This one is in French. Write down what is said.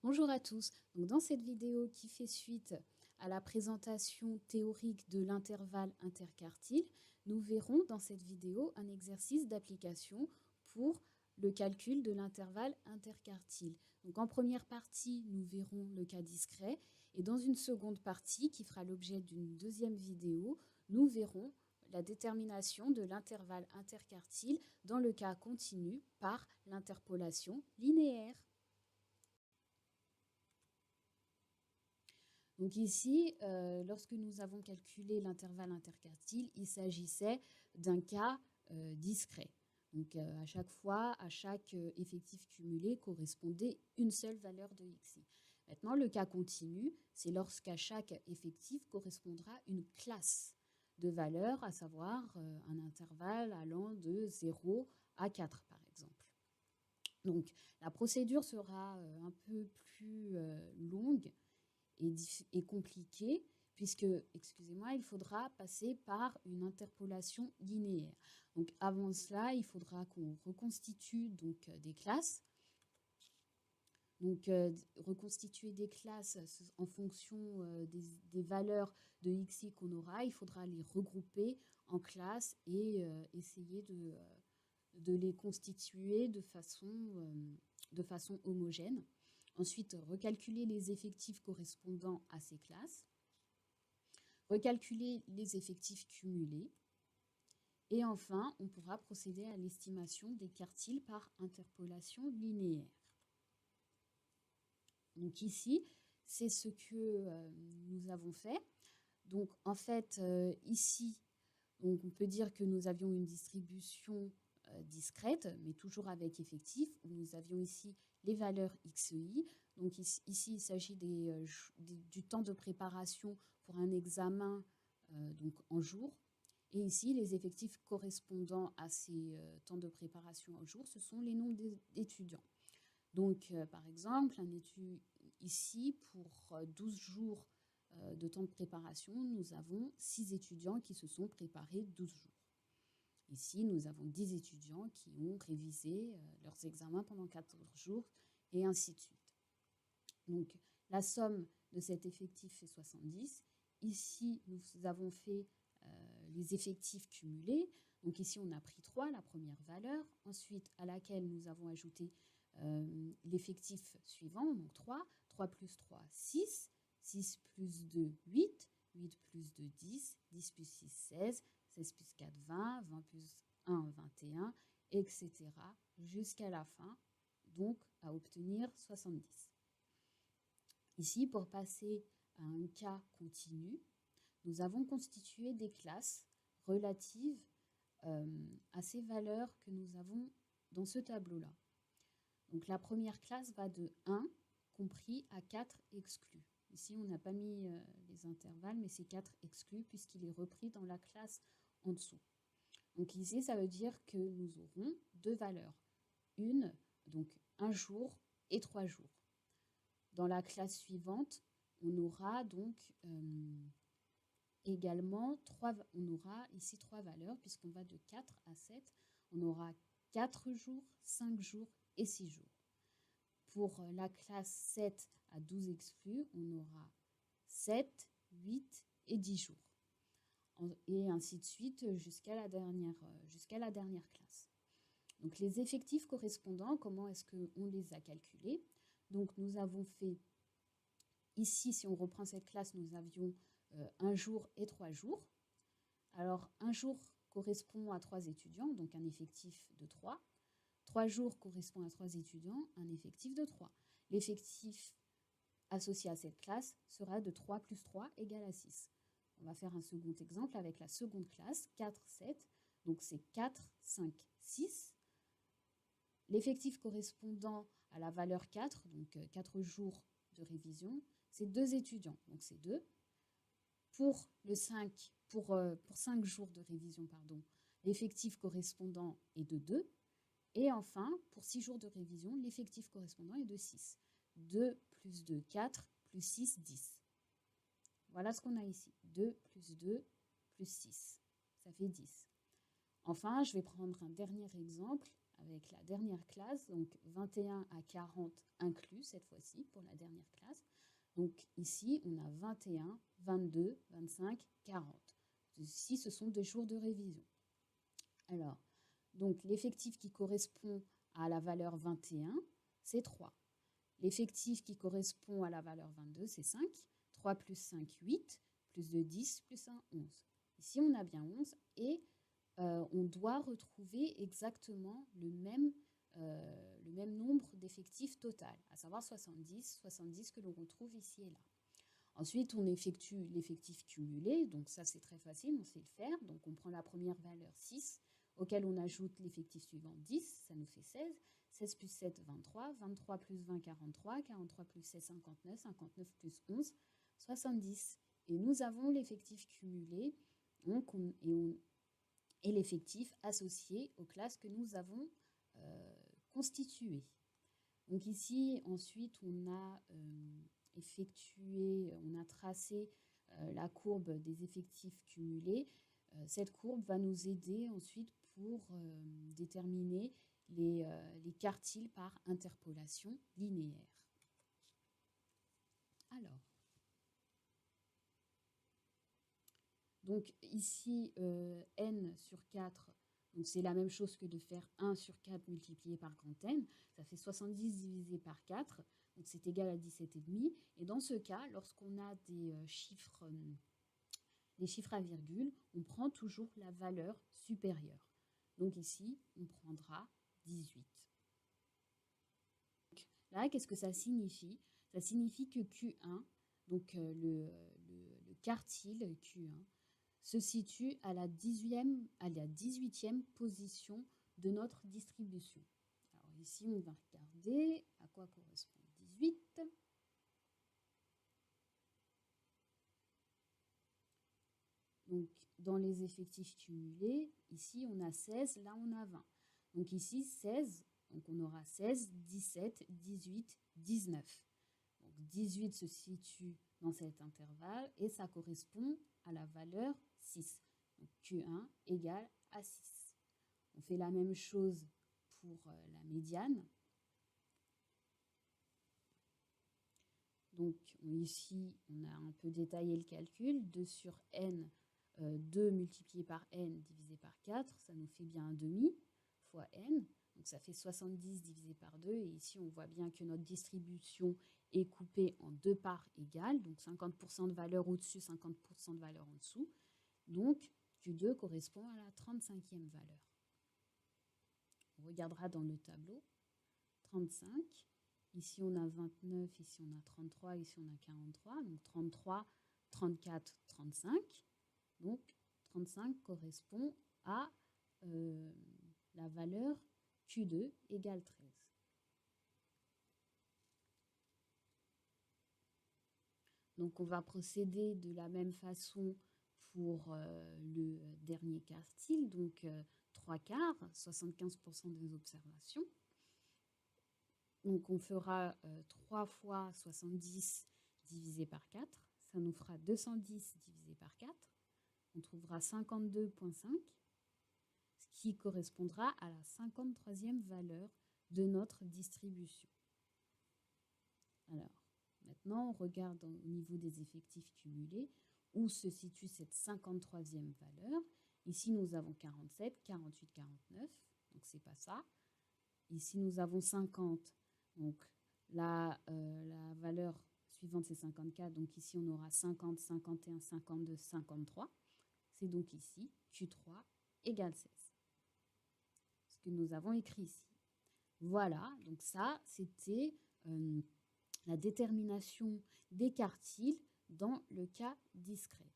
Bonjour à tous. Donc, dans cette vidéo qui fait suite à la présentation théorique de l'intervalle interquartile, nous verrons dans cette vidéo un exercice d'application pour le calcul de l'intervalle interquartile. Donc, en première partie, nous verrons le cas discret et dans une seconde partie, qui fera l'objet d'une deuxième vidéo, nous verrons la détermination de l'intervalle interquartile dans le cas continu par l'interpolation linéaire. Donc ici, lorsque nous avons calculé l'intervalle interquartile, il s'agissait d'un cas discret. Donc à chaque fois, à chaque effectif cumulé correspondait une seule valeur de xi. Maintenant, le cas continu, c'est lorsqu'à chaque effectif correspondra une classe de valeurs, à savoir un intervalle allant de 0 à 4, par exemple. Donc la procédure sera un peu plus longue et compliqué, puisque, excusez-moi, il faudra passer par une interpolation linéaire. Donc avant cela, il faudra qu'on reconstitue donc des classes. Donc reconstituer des classes en fonction des valeurs de xi qu'on aura, il faudra les regrouper en classes et essayer de les constituer de façon homogène. Ensuite, recalculer les effectifs correspondant à ces classes, recalculer les effectifs cumulés, et enfin, on pourra procéder à l'estimation des quartiles par interpolation linéaire. Donc ici, c'est ce que nous avons fait. Donc en fait, ici, donc on peut dire que nous avions une distribution discrète, mais toujours avec effectif, où nous avions ici les valeurs xi. Donc ici, il s'agit du temps de préparation pour un examen donc en jours. Et ici, les effectifs correspondant à ces temps de préparation en jours, ce sont les nombres d'étudiants. Donc, par exemple, ici, pour 12 jours de temps de préparation, nous avons 6 étudiants qui se sont préparés 12 jours. Ici, nous avons 10 étudiants qui ont révisé leurs examens pendant 14 jours, et ainsi de suite. Donc, la somme de cet effectif fait 70. Ici, nous avons fait les effectifs cumulés. Donc ici, on a pris 3, la première valeur, ensuite à laquelle nous avons ajouté l'effectif suivant, donc 3, 3 plus 3, 6, 6 plus 2, 8, 8 plus 2, 10, 10 plus 6, 16, 16 plus 4, 20, 20 plus 1, 21, etc. jusqu'à la fin, donc à obtenir 70. Ici, pour passer à un cas continu, nous avons constitué des classes relatives à ces valeurs que nous avons dans ce tableau-là. Donc la première classe va de 1 compris à 4 exclus. Ici, on n'a pas mis les intervalles, mais c'est 4 exclus puisqu'il est repris dans la classe en dessous. Donc ici, ça veut dire que nous aurons deux valeurs. Une, donc 1 jour et 3 jours. Dans la classe suivante, on aura donc également on aura ici 3 valeurs puisqu'on va de 4 à 7. On aura 4 jours, 5 jours et 6 jours. Pour la classe 7 à 12 exclus, on aura 7, 8 et 10 jours. Et ainsi de suite jusqu'à la dernière classe. Donc les effectifs correspondants, comment est-ce qu'on les a calculés? Donc nous avons fait, ici si on reprend cette classe, nous avions 1 jour et 3 jours. Alors 1 jour correspond à 3 étudiants, donc un effectif de 3. 3 jours correspond à 3 étudiants, un effectif de 3. L'effectif associé à cette classe sera de 3 plus 3 égale à 6. On va faire un second exemple avec la seconde classe, 4, 7. Donc c'est 4, 5, 6. L'effectif correspondant à la valeur 4, donc 4 jours de révision, c'est 2 étudiants, donc c'est 2. Pour 5 jours de révision, l'effectif correspondant est de 2. Et enfin, pour 6 jours de révision, l'effectif correspondant est de 6. 2 plus 2, 4, plus 6, 10. Voilà ce qu'on a ici. 2 plus 2 plus 6. Ça fait 10. Enfin, je vais prendre un dernier exemple avec la dernière classe, donc 21 à 40 inclus cette fois-ci pour la dernière classe. Donc ici, on a 21, 22, 25, 40. Ici, ce sont des jours de révision. Alors, donc l'effectif qui correspond à la valeur 21, c'est 3. L'effectif qui correspond à la valeur 22, c'est 5. 3 plus 5, 8, plus de 10, plus 1, 11. Ici, on a bien 11 et on doit retrouver exactement le même nombre d'effectifs total, à savoir 70, 70 que l'on retrouve ici et là. Ensuite, on effectue l'effectif cumulé, donc ça c'est très facile, on sait le faire. Donc on prend la première valeur 6, auquel on ajoute l'effectif suivant 10, ça nous fait 16. 16 plus 7, 23. 23 plus 20, 43. 43 plus 16, 59. 59 plus 11, 70. Et nous avons l'effectif cumulé donc et l'effectif associé aux classes que nous avons constituées. Donc ici, ensuite, on a tracé la courbe des effectifs cumulés. Cette courbe va nous aider ensuite pour déterminer les quartiles par interpolation linéaire. Alors, donc ici, n sur 4, c'est la même chose que de faire 1 sur 4 multiplié par grand N. Ça fait 70 divisé par 4, donc c'est égal à 17,5. Et dans ce cas, lorsqu'on a des chiffres à virgule, on prend toujours la valeur supérieure. Donc ici, on prendra 18. Donc là, qu'est-ce que ça signifie? Ça signifie que Q1, donc le quartile Q1, se situe à la 18e position de notre distribution. Alors ici, on va regarder à quoi correspond 18. Donc, dans les effectifs cumulés, ici, on a 16, là, on a 20. Donc ici, 16, donc on aura 16, 17, 18, 19. Donc 18 se situe dans cet intervalle et ça correspond à la valeur 6. Donc Q1 égale à 6. On fait la même chose pour la médiane. Donc ici, on a un peu détaillé le calcul. 2 sur n, 2 multiplié par n divisé par 4, ça nous fait bien un demi fois n. Donc ça fait 70 divisé par 2. Et ici, on voit bien que notre distribution est coupée en deux parts égales. Donc 50% de valeur au-dessus, 50% de valeur en dessous. Donc Q2 correspond à la 35e valeur. On regardera dans le tableau. 35. Ici, on a 29. Ici, on a 33. Ici, on a 43. Donc 33, 34, 35. Donc 35 correspond à la valeur Q2 égale 13. Donc on va procéder de la même façon pour le dernier quartile, donc 3 quarts, 75% des observations. Donc on fera 3 fois 70 divisé par 4, ça nous fera 210 divisé par 4. On trouvera 52,5, ce qui correspondra à la 53e valeur de notre distribution. Alors, maintenant, on regarde au niveau des effectifs cumulés où se situe cette 53e valeur. Ici, nous avons 47, 48, 49, donc c'est pas ça. Ici, nous avons 50, donc la valeur suivante, c'est 54. Donc ici, on aura 50, 51, 52, 53. C'est donc ici, Q3 égale 16. Ce que nous avons écrit ici. Voilà, donc ça, c'était la détermination des quartiles dans le cas discret.